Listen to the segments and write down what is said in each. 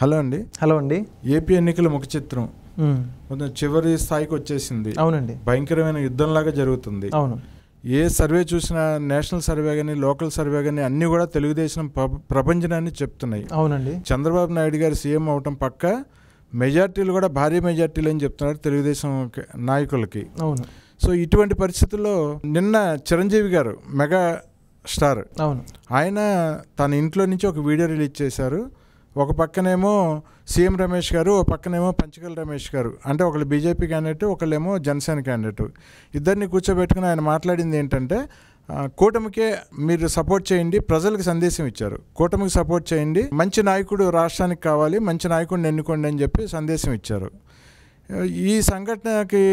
Hello అండి. Hello అండి. AP ఎన్నికల ముఖ చిత్రం కొంచెం చివరి స్థాయికి వచ్చేసింది. అవునండి. భయంకరమైన యుద్ధంలాగా జరుగుతుంది. అవును. ఏ సర్వే చూసినా నేషనల్ సర్వే కానీ లోకల్ సర్వే కానీ అన్నీ కూడా తెలుగుదేశం ప్రపంచనాన్ని చెప్తున్నాయి. అవునండి. చంద్రబాబు నాయుడు గారు సీఎం అవటం పక్క మెజార్టీలు కూడా భారీ మెజార్టీలు అని చెప్తున్నారు తెలుగుదేశం నాయకులకి. అవును. సో ఇటువంటి పరిస్థితుల్లో నిన్న చిరంజీవి గారు మెగా స్టార్ అవును ఆయన తన ఇంట్లో నుంచి ఒక వీడియో రిలీజ్ చేశారు. ఒక పక్కనేమో సీఎం రమేష్ గారు, ఒక పక్కనేమో పంచకల్ రమేష్ గారు, అంటే ఒకళ్ళు బీజేపీ క్యాండిడేట్, ఒకళ్ళేమో జనసేన క్యాండిడేట్. ఇద్దరిని కూర్చోబెట్టుకుని ఆయన మాట్లాడింది ఏంటంటే కూటమికే మీరు సపోర్ట్ చేయండి, ప్రజలకు సందేశం ఇచ్చారు. కూటమికి సపోర్ట్ చేయండి, మంచి నాయకుడు రాష్ట్రానికి కావాలి, మంచి నాయకుడిని ఎన్నుకోండి అని చెప్పి సందేశం ఇచ్చారు. ఈ సంఘటనకి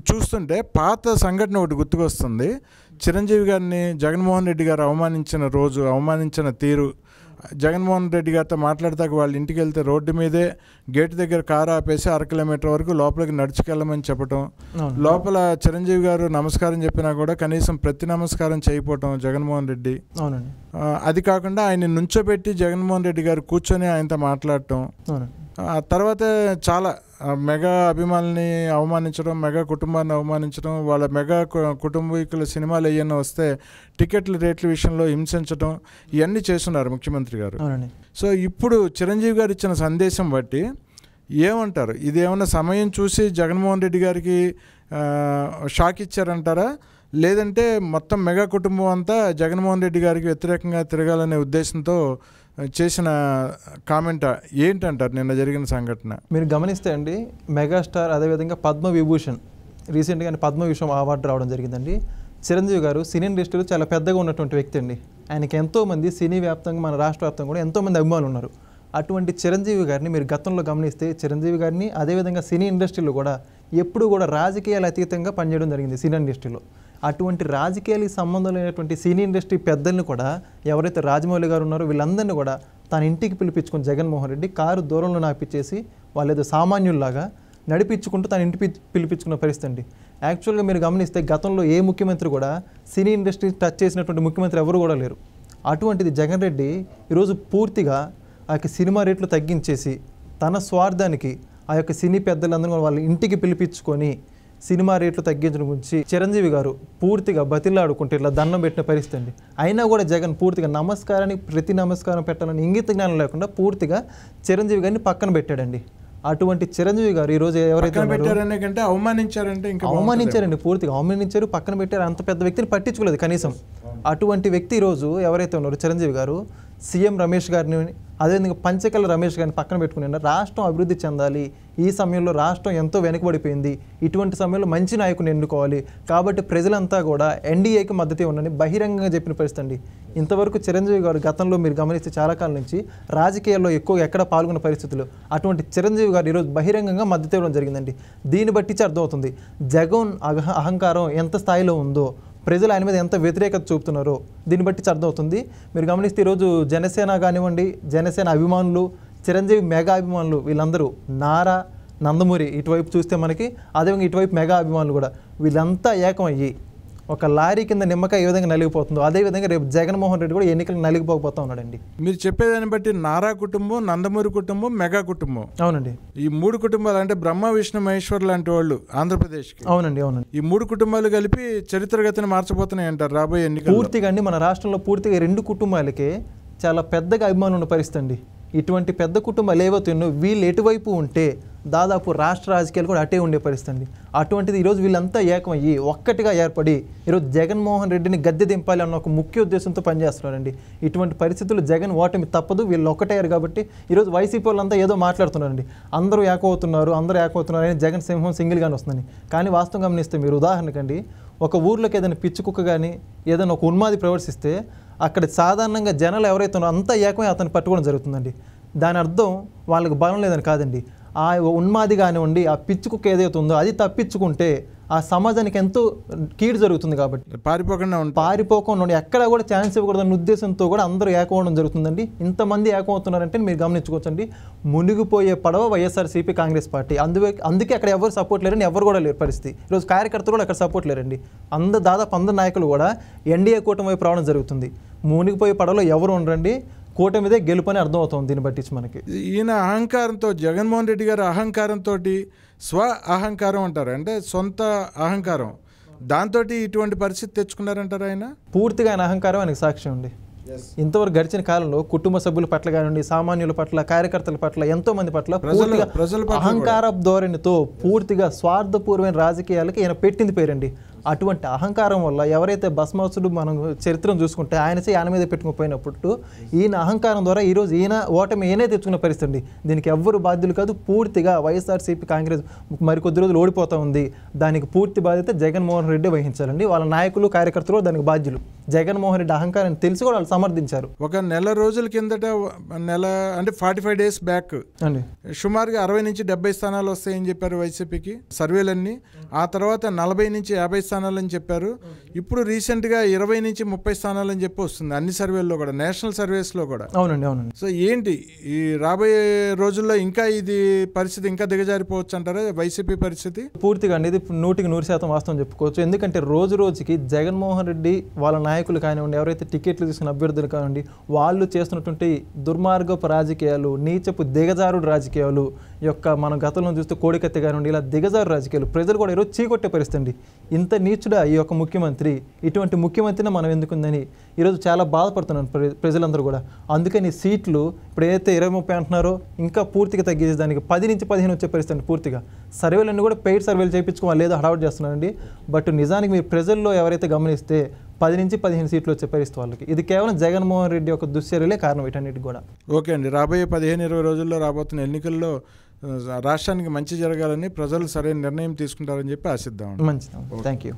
చూస్తుంటే పాత సంఘటన ఒకటి గుర్తుకొస్తుంది. చిరంజీవి గారిని జగన్మోహన్ రెడ్డి గారు అవమానించిన రోజు, అవమానించిన తీరు. జగన్మోహన్ రెడ్డి గారితో మాట్లాడతాక వాళ్ళ ఇంటికి వెళ్తే రోడ్డు మీదే గేటు దగ్గర కారు ఆపేసి 1/2 కిలోమీటర్ వరకు లోపలికి నడుచుకెళ్ళమని చెప్పటం. లోపల చిరంజీవి గారు నమస్కారం చెప్పినా కూడా కనీసం ప్రతి నమస్కారం చేయకపోవటం జగన్మోహన్ రెడ్డి. అది కాకుండా ఆయన నుంచోబెట్టి జగన్మోహన్ రెడ్డి గారు కూర్చొని ఆయనతో మాట్లాడటం. ఆ తర్వాత చాలా మెగా అభిమానుల్ని అవమానించడం, మెగా కుటుంబాన్ని అవమానించడం, వాళ్ళ మెగా కుటుంబీకుల సినిమాలు ఏమైనా వస్తే టికెట్ల రేట్ల విషయంలో హింసించడం, ఇవన్నీ చేస్తున్నారు ముఖ్యమంత్రి గారు. సో ఇప్పుడు చిరంజీవి గారు ఇచ్చిన సందేశం బట్టి ఏమంటారు? ఇది ఏమన్నా సమయం చూసి జగన్మోహన్ రెడ్డి గారికి షాక్ ఇచ్చారంటారా, లేదంటే మొత్తం మెగా కుటుంబం అంతా జగన్మోహన్ రెడ్డి గారికి వ్యతిరేకంగా తిరగాలనే ఉద్దేశంతో చేసిన కామెంట్ ఏంటంటారు నిన్న జరిగిన సంఘటన? మీరు గమనిస్తే అండి, మెగాస్టార్ అదేవిధంగా పద్మవిభూషణ్ రీసెంట్గా పద్మవిభూషణ్ అవార్డు రావడం జరిగిందండి. చిరంజీవి గారు సినీ ఇండస్ట్రీలో చాలా పెద్దగా ఉన్నటువంటి వ్యక్తి అండి. ఆయనకి ఎంతోమంది సినీ వ్యాప్తంగా మన రాష్ట్ర వ్యాప్తంగా కూడా ఎంతోమంది అభిమానులు ఉన్నారు. అటువంటి చిరంజీవి గారిని మీరు గతంలో గమనిస్తే చిరంజీవి గారిని అదేవిధంగా సినీ ఇండస్ట్రీలో కూడా ఎప్పుడు కూడా రాజకీయాలు అతీతంగా పనిచేయడం జరిగింది సినీ ఇండస్ట్రీలో. అటువంటి రాజకీయాలకు సంబంధం లేనటువంటి సినీ ఇండస్ట్రీ పెద్దల్ని కూడా, ఎవరైతే రాజమౌళి గారు ఉన్నారో వీళ్ళందరినీ కూడా తన ఇంటికి పిలిపించుకుని జగన్మోహన్ రెడ్డి కారు దూరంలో నాపిచ్చేసి వాళ్ళు ఏదో సామాన్యుల్లాగా నడిపించుకుంటూ తన ఇంటికి పిలిపించుకున్న పరిస్థితి అండి. యాక్చువల్గా మీరు గమనిస్తే గతంలో ఏ ముఖ్యమంత్రి కూడా సినీ ఇండస్ట్రీ టచ్ చేసినటువంటి ముఖ్యమంత్రి ఎవరు కూడా లేరు. అటువంటిది జగన్ రెడ్డి ఈరోజు పూర్తిగా ఆ యొక్క సినిమా రేట్లు తగ్గించేసి తన స్వార్థానికి ఆ యొక్క సినీ పెద్దలందరూ వాళ్ళ ఇంటికి పిలిపించుకొని సినిమా రేట్లు తగ్గించడం గురించి చిరంజీవి గారు పూర్తిగా బతిలాడుకుంటే ఇట్లా దండం పెట్టిన పరిస్థితి అండి. అయినా కూడా జగన్ పూర్తిగా నమస్కారానికి ప్రతి నమస్కారం పెట్టాలని ఇంగిత జ్ఞానం లేకుండా పూర్తిగా చిరంజీవి గారిని పక్కన పెట్టాడండి. అటువంటి చిరంజీవి గారు ఈరోజు ఎవరైతే అవమానించారండి, పూర్తిగా అవమానించారు, పక్కన పెట్టారు. అంత పెద్ద వ్యక్తిని పట్టించుకోలేదు కనీసం. అటువంటి వ్యక్తి ఈరోజు ఎవరైతే ఉన్నారో చిరంజీవి గారు సీఎం రమేష్ గారిని అదేవిధంగా పంచకల రమేష్ గారిని పక్కన పెట్టుకుని రాష్ట్రం అభివృద్ధి చెందాలి, ఈ సమయంలో రాష్ట్రం ఎంతో వెనుకబడిపోయింది, ఇటువంటి సమయంలో మంచి నాయకుని ఎన్నుకోవాలి, కాబట్టి ప్రజలంతా కూడా ఎన్డీఏకి మద్దతు ఉండని బహిరంగంగా చెప్పిన పరిస్థితి అండి. ఇంతవరకు చిరంజీవి గారు గతంలో మీరు గమనిస్తే చాలా కాలం నుంచి రాజకీయాల్లో ఎక్కువగా ఎక్కడ పాల్గొన్న పరిస్థితులు, అటువంటి చిరంజీవి గారు ఈరోజు బహిరంగంగా మద్దతు ఇవ్వడం జరిగిందండి. దీన్ని బట్టి అర్థమవుతుంది జగన్ అహంకారం ఎంత స్థాయిలో ఉందో, ప్రజలు ఆయన మీద ఎంత వ్యతిరేకత చూపుతున్నారో దీన్ని బట్టి అర్థమవుతుంది. మీరు గమనిస్తే ఈరోజు జనసేన కానివ్వండి, జనసేన అభిమానులు, చిరంజీవి మెగా అభిమానులు వీళ్ళందరూ నారా, నందమూరి ఇటువైపు చూస్తే మనకి, అదేవిధంగా ఇటువైపు మెగా అభిమానులు కూడా వీళ్ళంతా ఏకమయ్యి ఒక లారీ కింద నిమ్మకాయ ఏ విధంగా నలిగిపోతుందో అదేవిధంగా రేపు జగన్మోహన్ రెడ్డి కూడా ఎన్నికలు నలిగిపోతా ఉన్నాడండి. మీరు చెప్పేదాన్ని బట్టి నారా కుటుంబం, నందమూరి కుటుంబం, మెగా కుటుంబం, అవునండి, ఈ 3 కుటుంబాలు అంటే బ్రహ్మ విష్ణు మహేశ్వర్ లాంటి వాళ్ళు ఆంధ్రప్రదేశ్కి. అవునండి. ఈ 3 కుటుంబాలు కలిపి చరిత్రగతిని మార్చబోతున్నాయి అంటారు రాబోయే ఎన్నికలు. పూర్తిగా అండి మన రాష్ట్రంలో పూర్తిగా 2 కుటుంబాలకే చాలా పెద్దగా అభిమానులు ఉన్న పరిస్థితి అండి. ఇటువంటి పెద్ద కుటుంబాలు ఏవైతే వీళ్ళు ఎటువైపు ఉంటే దాదాపు రాష్ట్ర రాజకీయాలు కూడా అటే ఉండే పరిస్థితి అండి. అటువంటిది ఈరోజు వీళ్ళంతా ఏకమయ్యి ఒక్కటిగా ఏర్పడి ఈరోజు జగన్మోహన్ రెడ్డిని గద్దె దింపాలి అన్న ఒక ముఖ్య ఉద్దేశంతో పనిచేస్తున్నారండి. ఇటువంటి పరిస్థితులు జగన్ ఓటమి తప్పదు, వీళ్ళు ఒక్కటయ్యారు కాబట్టి ఈరోజు వైసీపీ వాళ్ళంతా ఏదో మాట్లాడుతున్నారండి, అందరూ ఏకవుతున్నారు అని జగన్ సింహం సింగిల్గానే వస్తుందని. కానీ వాస్తవం గమనిస్తే మీరు ఉదాహరణకండి ఒక ఊర్లోకి ఏదైనా పిచ్చి కుక్క కానీ ఏదైనా ఒక ఉన్మాది ప్రవర్తిస్తే అక్కడ సాధారణంగా జనాలు ఎవరైతే ఉన్నారో అంతా ఏకమై అతన్ని పట్టుకోవడం జరుగుతుందండి. దాని అర్థం వాళ్ళకి బలం లేదని కాదండి, ఆ ఉన్మాది కానివ్వండి ఆ పిచ్చి కుక్క ఏదైతే ఉందో అది తప్పించుకుంటే ఆ సమాజానికి ఎంతో కీడు జరుగుతుంది. కాబట్టి పారిపోకుండా ఎక్కడ కూడా ఛాన్స్ ఇవ్వకూడదన్న ఉద్దేశంతో కూడా అందరూ ఏకవడం జరుగుతుందండి. ఇంతమంది ఏకమవుతున్నారంటే మీరు గమనించుకోవచ్చండి, మునిగిపోయే పడవ వైఎస్ఆర్సీపీ కాంగ్రెస్ పార్టీ. అందుకే అక్కడ ఎవరు సపోర్ట్ లేరని ఎవరు కూడా లేరు పరిస్థితి. ఈరోజు కార్యకర్తలు కూడా అక్కడ సపోర్ట్ లేరండి. దాదాపు అందరు నాయకులు కూడా ఎన్డీఏ కూటమి వైపు రావడం జరుగుతుంది. మునిగిపోయే పడవలో ఎవరు ఉండరండి, కూటమిదే గెలుపని అర్థమవుతుంది దీన్ని బట్టి మనకి. ఈయన అహంకారంతో, జగన్మోహన్ రెడ్డి గారి అహంకారంతో, స్వ అహంకారం అంటారు, అంటే సొంత అహంకారం, దాంతో ఇటువంటి పరిస్థితి తెచ్చుకున్నారంటారు ఆయన. పూర్తిగా ఆయన అహంకారం ఆయనకు సాక్ష్యం అండి. ఇంతవరకు గడిచిన కాలంలో కుటుంబ సభ్యుల పట్ల కానివ్వండి, సామాన్యుల పట్ల, కార్యకర్తల పట్ల, ఎంతో మంది పట్ల ప్రజల అహంకార ధోరణితో పూర్తిగా స్వార్థపూర్వమైన రాజకీయాలకి ఈయన పెట్టింది పేరండి. అటువంటి అహంకారం వల్ల ఎవరైతే భస్మాసుడు మనం చరిత్రను చూసుకుంటే ఆయన మీద పెట్టుకుపోయినప్పుడు ఈయన అహంకారం ద్వారా ఈరోజు ఓటమి ఈయనే తెచ్చుకున్న పరిస్థితి అండి. దీనికి ఎవ్వరు బాధ్యులు కాదు. పూర్తిగా వైఎస్ఆర్సీపీ కాంగ్రెస్ మరికొద్ది రోజులు ఓడిపోతూ ఉంది. దానికి పూర్తి బాధ్యత జగన్మోహన్ రెడ్డి వహించాలండి. వాళ్ళ నాయకులు, కార్యకర్తలు దానికి బాధ్యులు. జగన్మోహన్ రెడ్డి అహంకారాన్ని తెలిసి కూడా వాళ్ళు సమర్థించారు. ఒక నెల రోజుల కిందట, అంటే 45 days బ్యాక్ అండి సుమారుగా 60 నుంచి 70 స్థానాలు వస్తాయని చెప్పారు వైసీపీకి సర్వేలన్నీ. ఆ తర్వాత 40 నుంచి 50 స్థానాలని చెప్పారు. ఇప్పుడు రీసెంట్గా 20 నుంచి 30 స్థానాలని చెప్పి వస్తుంది అన్ని సర్వేల్లో కూడా, నేషనల్ సర్వేస్లో కూడా. అవునండి. సో ఏంటి ఈ రాబోయే రోజుల్లో ఇంకా ఇది పరిస్థితి ఇంకా దిగజారిపోవచ్చు అంటారా వైసీపీ పరిస్థితి? పూర్తిగా అండి ఇది 100% వాస్తవం చెప్పుకోవచ్చు. ఎందుకంటే రోజు రోజుకి జగన్మోహన్ రెడ్డి వాళ్ళ నాయకులు కానివ్వండి, ఎవరైతే టికెట్లు తీసుకున్న అభ్యర్థులు కానివ్వండి, వాళ్ళు చేస్తున్నటువంటి దుర్మార్గపు రాజకీయాలు, నీచపు దిగజారుడు రాజకీయాలు యొక్క మనం గతంలో చూస్తే కోడికత్తి కానివ్వండి, ఇలా దిగజారు రాజకీయాలు ప్రజలు కూడా ఈరోజు చీకొట్టే పరిస్థితి అండి. ఇంత నీచుడా ఈ యొక్క ముఖ్యమంత్రి, ఇటువంటి ముఖ్యమంత్రిని మనం ఎందుకుందని ఈరోజు చాలా బాధపడుతున్నాను ప్రజలందరూ కూడా. అందుకని సీట్లు ఇప్పుడు ఏదైతే 20-30 అంటున్నారో ఇంకా పూర్తిగా తగ్గించే దానికి 10 నుంచి 15 వచ్చే పరిస్థితి అండి. పూర్తిగా సర్వేలన్నీ కూడా పెయిడ్ సర్వేలు చేయించుకోవాలి, లేదో హడావుట్ చేస్తున్నారండి. బట్ నిజానికి మీరు ప్రజల్లో ఎవరైతే గమనిస్తే 10 నుంచి 15 సీట్లు వచ్చే పరిస్థితి వాళ్ళకి. ఇది కేవలం జగన్మోహన్ రెడ్డి యొక్క దుశ్చర్యలే కారణం వీటన్నిటికి కూడా. ఓకే అండి, రాబోయే 15-20 రోజుల్లో రాబోతున్న ఎన్నికల్లో రాష్ట్రానికి మంచి జరగాలని ప్రజలు సరైన నిర్ణయం తీసుకుంటారని చెప్పి ఆశిద్దాం. మంచిది, థ్యాంక్ యూ.